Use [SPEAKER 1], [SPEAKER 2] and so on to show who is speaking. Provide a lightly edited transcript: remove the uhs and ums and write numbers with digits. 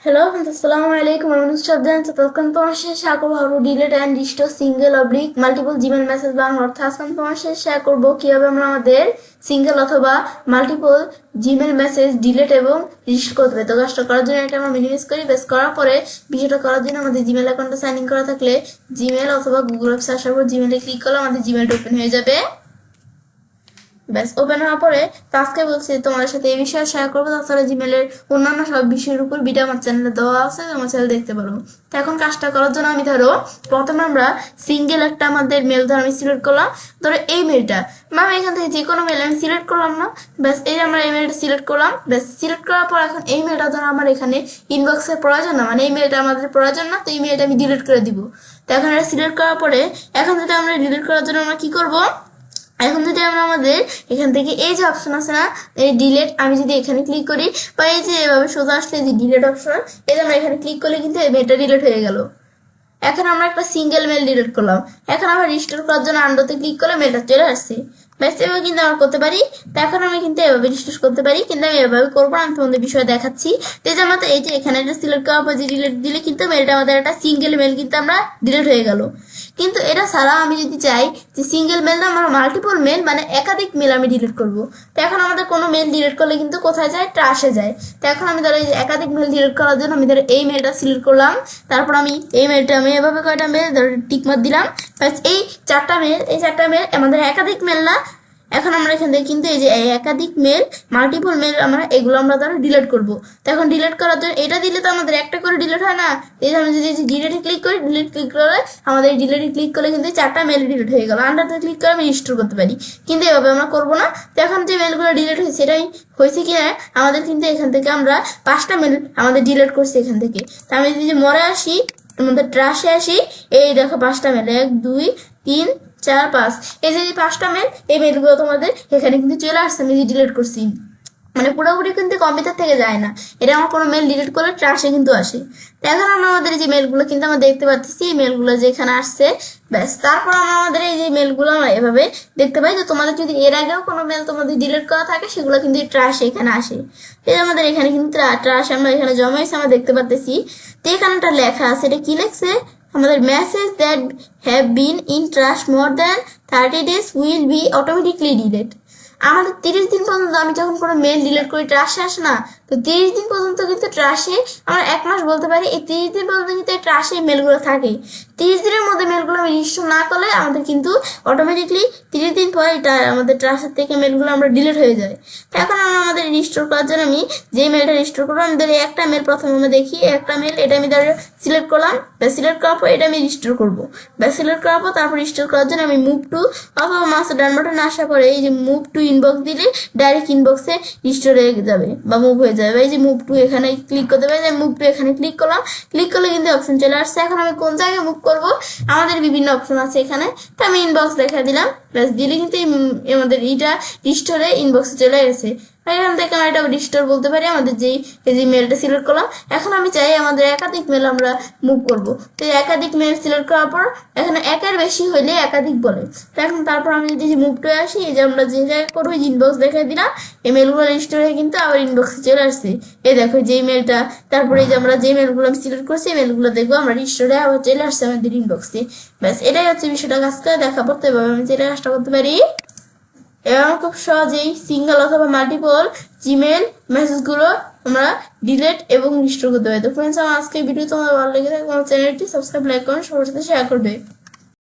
[SPEAKER 1] Hello, assalamu alaikum. I'm Nusrat তো তখন তোমার সাথে শেয়ার করবো how to delete and restore single oblique multiple Gmail message Bangla অর্থ আজকে আমি তোমার সাথে শেয়ার করবো কিভাবে আমরা আমাদের সিঙ্গেল অথবা মাল্টিপল জিমেল মেসেজ ডিলিট এবং রিস্টোর করতে হবে। তো কাজটা করার জন্য এটা আমরা মিনিমাইজ করি। বেস করার পরে বিষয়টা করার জন্য আমাদের জিমেল অ্যাকাউন্টে সাইন ইন করা থাকলে জিমেল অথবা গুগল অ্যাপস আসার পর জিমেলে ক্লিক করলে আমাদের জিমেলটা ওপেন হয়ে যাবে। ব্যাস ওপেন হওয়ার পরে আজকে বলছি তোমাদের সাথে এই বিষয়ে শেয়ার করবো। তাছাড়া জিমেলের অন্যান্য সব বিষয়ের উপর ভিডিও আমার চ্যানেলে দেওয়া আছে, তোমার চ্যানেল দেখতে পারো। তো এখন কাজটা করার জন্য আমি ধরো প্রথমে আমরা সিঙ্গেল একটা আমাদের মেল ধরো আমি সিলেক্ট করলাম। ধরো এই মেলটা আমি এখান থেকে যে কোনো মেল আমি সিলেক্ট করলাম না, ব্যাস এই আমরা এই মেলটা সিলেক্ট করলাম। ব্যাস সিলেক্ট করার পর এখন এই মেলটা ধরো আমার এখানে ইনবক্সের প্রয়োজন না, মানে এই মেলটা আমাদের প্রয়োজন না, তো এই মেলটা আমি ডিলিট করে দিব। তো এখন এটা সিলেক্ট করার পরে এখন যদি আমরা ডিলিট করার জন্য আমরা কি করবো, এখন যদি আমরা আমাদের এখান থেকে এই যে অপশন আছে না এই ডিলেট, আমি যদি এখানে ক্লিক করি বা এই যে এভাবে সোজা আসলে যে ডিলেট অপশন, এই যে আমরা এখানে ক্লিক করলে কিন্তু এই মেলটা ডিলেট হয়ে গেল। এখন আমরা একটা সিঙ্গেল মেল ডিলিট করলাম। এখন আমরা রিস্টোর করার জন্য আন্ডোতে ক্লিক করলে মেলটা চলে আসছে। ব্যাস এভাবে কিন্তু আমরা করতে পারি। তো এখন আমি কিন্তু এভাবে রিস্টোর করতে পারি, কিন্তু আমি এভাবে করবো না, আমি তোমাদের বিষয়ে দেখাচ্ছি। তো এই যে আমাদের এই যে এখানে একটা সিলেক্ট করার পর যে ডিলিট দিলে কিন্তু মেলটা আমাদের একটা সিঙ্গেল মেল কিন্তু আমরা ডিলিট হয়ে গেল। কিন্তু এটা ছাড়া আমি যদি চাই যে সিঙ্গেল মেল না আমার মাল্টিপল মেল মানে একাধিক মেল আমি ডিলিট করব, তো এখন আমাদের কোনো মেল ডিলিট করলে কিন্তু কোথায় যায়, ট্রাশে যায়। তো এখন আমি ধরো এই যে একাধিক মেল ডিলিট করার জন্য আমি ধরো এই মেলটা সিলেক্ট করলাম, তারপর আমি এই মেলটা আমি এভাবে কয়টা মেল ধরো টিকমার্ক দিলাম। এই চারটা মেল, এই চারটা মেল আমাদের একাধিক মেল না। এখন আমরা এখান থেকে কিন্তু এই যে একাধিক মেল মাল্টিপল মেল আমরা এগুলো আমরা ধরো ডিলিট করবো। তো এখন ডিলিট করার জন্য এটা দিলে তো আমাদের একটা করে ডিলিট হয় না, এই যে আমি যদি ডিলিটে ক্লিক করি, ডিলিট ক্লিক করলে আমাদের ডিলিটে ক্লিক করলে কিন্তু চারটা মেল ডিলিট হয়ে গেল। আন্ডারতে ক্লিক করে আমি রিস্টোর করতে পারি, কিন্তু এভাবে আমরা করবো না। তো এখন যে মেলগুলো ডিলিট হয়েছে সেটাই হয়েছে কি না, আমাদের কিন্তু এখান থেকে আমরা 5টা মেল আমাদের ডিলিট করছি এখান থেকে। তো আমি যদি মরে আসি আমাদের ট্রাশে আসি, এই দেখো 5টা মেল 1 2 3 4 5, এই যে 5টা মেল, এই মেলগুলো তোমাদের এখানে কিন্তু চলে আসছে। আমি ডিলিট করছি মানে পুরোপুরি কিন্তু কম্পিউটার থেকে যায় না, এটা আমার কোনো মেল ডিলিট করলে ট্রাশে কিন্তু আসে। তো এখন আমরা আমাদের যে মেলগুলো কিন্তু আমরা দেখতে পাচ্ছি, এই মেলগুলো যে এখানে আসছে। ব্যাস তারপর আমরা আমাদের এই যে মেলগুলো আমরা এভাবে দেখতে পাই। যে তোমাদের যদি এর আগেও কোনো মেল তোমাদের ডিলিট করা থাকে সেগুলো কিন্তু ট্রাশে এখানে আসে। এই আমাদের এখানে কিন্তু ট্রাশ আমরা এখানে জমা হয়েছে আমরা দেখতে পাচ্ছি। তো এখানেটা লেখা আছে, এটা কি লেখছে, আমাদের message that have been in trash more than 30 days will be automatically delete. আমাদের 30 দিন পর্যন্ত আমি যখন কোনো মেল ডিলিট করি ট্রাশে আসে না, তো 30 দিন পর্যন্ত কিন্তু ট্রাশে আমরা 1 মাস বলতে পারি, এই 30 দিন পর্যন্ত কিন্তু এই ট্রাশে মেলগুলো থাকে। 30 দিনের মধ্যে মেলগুলো আমি রিস্টোর না করলে আমাদের কিন্তু অটোমেটিকলি 30 দিন পরে এটা আমাদের ট্রাশের থেকে মেলগুলো আমরা ডিলিট হয়ে যায়। তো এখন আমরা আমাদের রিস্টোর করার জন্য আমি যে মেলটা রিস্টোর করবো, আমি ধরে একটা মেল প্রথমে আমরা দেখি, একটা মেল এটা আমি ধরে সিলেক্ট করলাম। সিলেক্ট করার পর এটা আমি রিস্টোর করবো। সিলেক্ট করার পর তারপর রিস্টোর করার জন্য আমি মুভ টু অথবা মাউসের ডান বাটনে আসার পরে এই যে মুভ টু ইনবক্স দিলে ডাইরেক্ট ইনবক্সে রিস্টোর হয়ে যাবে বা মুভ হয়ে যাবে। এই যে মুভ টু এখানে ক্লিক করতে পারি, মুভ টু এখানে ক্লিক করলাম, ক্লিক করলে কিন্তু অপশন চলে আসছে। এখন আমি কোন জায়গায় মুভ করব, আমাদের বিভিন্ন অপশন আছে এখানে। তো আমি ইনবক্স দেখা দিলাম, প্লাস দিলে কিন্তু আমাদের এইটা রিস্টোরে ইনবক্সে চলে গেছে। এখান থেকে আমরা এটা রিস্টোর বলতে পারি আমাদের যেই এই যে মেলটা সিলেক্ট করলাম। এখন আমি চাই আমাদের একাধিক মেল আমরা মুভ করব। তো একাধিক মেল সিলেক্ট করার পর এখানে একের বেশি হইলে একাধিক বলে। তো এখন তারপর আমি যদি মুভ টু আসি, এই যে আমরা যে জায়গায় করবো ইনবক্স দেখা দিলাম, এই মেলগুলো রিস্টোর হয়ে কিন্তু আবার ইনবক্সে চলে আসছে। এই দেখো যেই মেলটা, তারপরে এই যে আমরা যে মেলগুলো আমি সিলেক্ট করছি এই মেলগুলো দেখবো আমরা রিস্টোরে আবার চলে আসছে আমাদের ইনবক্সে। ব্যাস এটাই হচ্ছে বিষয়টা। কাজ করে দেখা পড়তে হবে, আমি যেটা কাজটা করতে পারি। এবং খুব সহজেই সিঙ্গেল অথবা মাল্টিপল জিমেল মেসেজগুলো আমরা ডিলিট এবং রিস্টোর করতে পারি। তো ফ্রেন্ডস, আমার আজকে ভিডিও তোমার ভালো লেগে থাকে আমার চ্যানেলটি সাবস্ক্রাইব, লাইক করুন, সবার সাথে শেয়ার করবে।